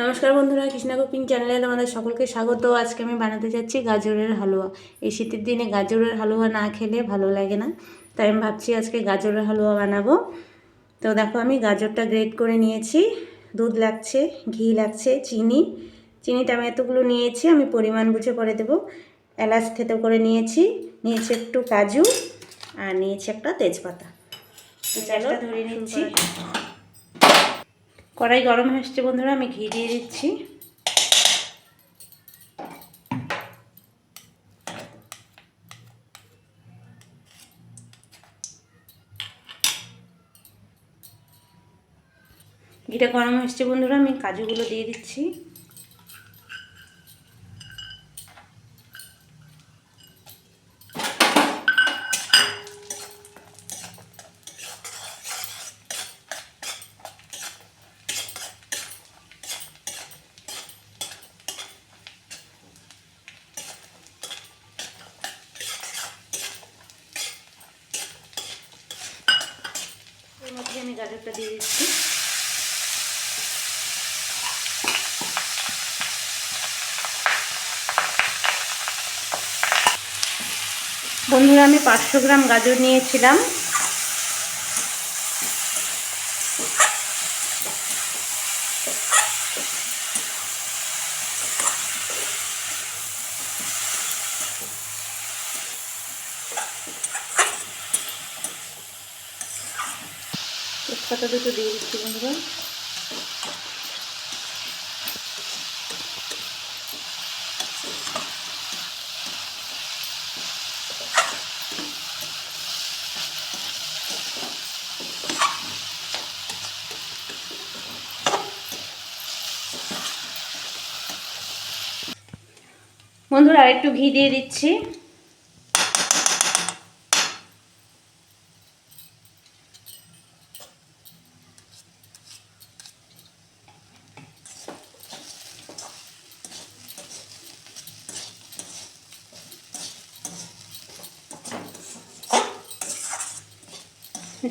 নমস্কার বন্ধুরা, কৃষ্ণা কুকিং চ্যানেলে তোমাদের সকলকে স্বাগত। আজকে আমি বানাতে যাচ্ছি গাজরের হালুয়া। এই শীতের দিনে গাজরের হালুয়া না খেলে ভালো লাগে না, তাই আমি ভাবছি আজকে গাজরের হালুয়া বানাবো। তো দেখো, আমি গাজরটা গ্রেট করে নিয়েছি, দুধ লাগছে, ঘি লাগছে, চিনিটা আমি এতগুলো নিয়েছি, আমি পরিমাণ বুঝে পরে দেবো। এলাচ থেতো করে নিয়েছি একটু কাজু, আর নিয়েছি একটা তেজপাতা। গ্যাসটা ধরে নিচ্ছি। কড়াই গরম হয়ে আসছে বন্ধুরা, আমি ঘি দিয়ে দিচ্ছি। ঘিটা গরম হচ্ছে বন্ধুরা, আমি কাজুগুলো দিয়ে দিচ্ছি। এর মধ্যে আমি গাজরটা দিয়ে দিচ্ছি। বন্ধুরা, আমি 500 গ্রাম গাজর নিয়েছিলাম। তেজপাতা দুটো দিয়ে দিচ্ছি বন্ধুরা। বন্ধুরা, আরেকটু ঘি দিয়ে দিচ্ছি।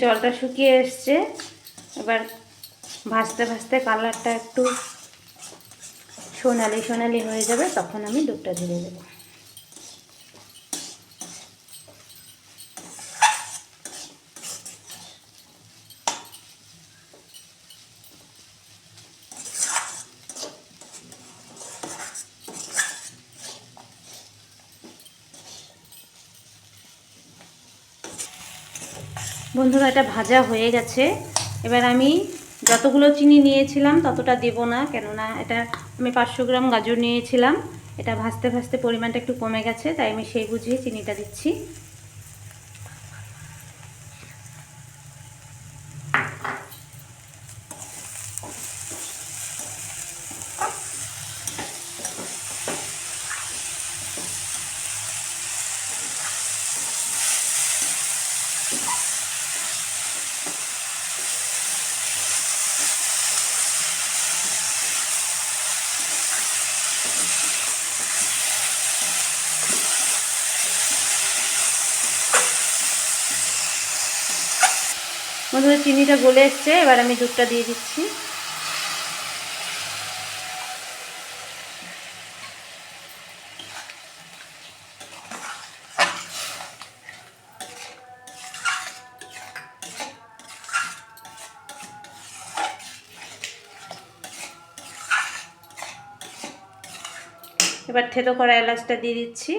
জলটা শুকিয়ে এসছে, এবার ভাজতে ভাজতে কালারটা একটু সোনালি সোনালি হয়ে যাবে, তখন আমি দুধটা ঢেলে দেবো। বন্ধুরা, এটা ভাজা হয়ে গেছে। এবার আমি যতগুলো চিনি নিয়েছিলাম ততটা দেব না, কেননা এটা আমি 500 গ্রাম গাজর নিয়েছিলাম। এটা ভাজতে ভাজতে পরিমাণটা একটু কমে গেছে, তাই আমি সেই বুঝিয়ে চিনিটা দিচ্ছি। বন্ধুরা, চিনিটা গলে এসছে, এবার আমি দুধটা দিয়ে দিচ্ছি। এবার থেতো করা এলাচটা দিয়ে দিচ্ছি।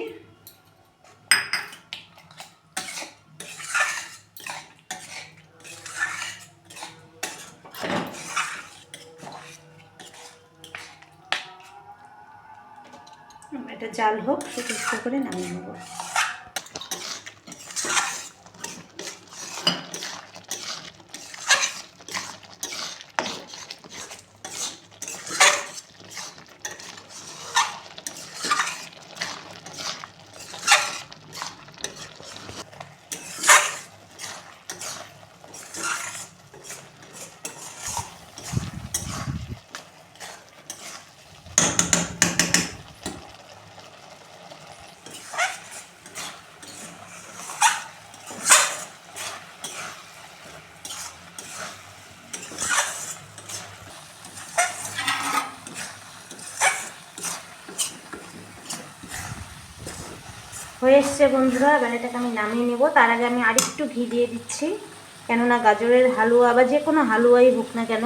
এটা জাল হোক, সুস্থ করে নামিয়ে নেব। হয়ে এসছে বন্ধুরা, এবার এটাকে আমি নামিয়ে নেব। তার আগে আমি আরেকটু ঘি দিয়ে দিচ্ছি, কেননা গাজরের হালুয়া বা যে কোনো হালুয়াই হোক না কেন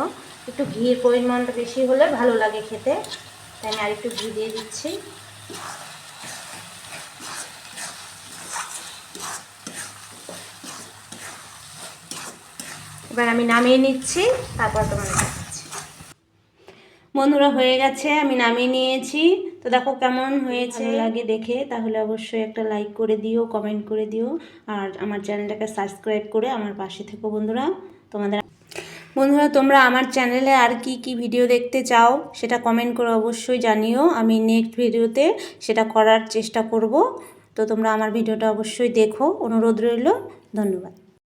একটু ঘির পরিমাণটা বেশি হলে ভালো লাগে খেতে, তাই আমি আরেকটু ঘি দিয়ে দিচ্ছি। এবার আমি নামিয়ে নিচ্ছি, তারপর তোমাদের দেখাচ্ছি। বন্ধুরা হয়ে গেছে, আমি নামিয়ে নিয়েছি। তো দেখো কেমন হয়েছে, ভালো লাগে দেখে তাহলে অবশ্যই একটা লাইক করে দিও, কমেন্ট করে দিও, আর আমার চ্যানেলটাকে সাবস্ক্রাইব করে আমার পাশে থেকো বন্ধুরা। বন্ধুরা তোমরা আমার চ্যানেলে আর কি কি ভিডিও দেখতে চাও সেটা কমেন্ট করে অবশ্যই জানিও, আমি নেক্সট ভিডিওতে সেটা করার চেষ্টা করব। তো তোমরা আমার ভিডিওটা অবশ্যই দেখো, অনুরোধ রইল। ধন্যবাদ।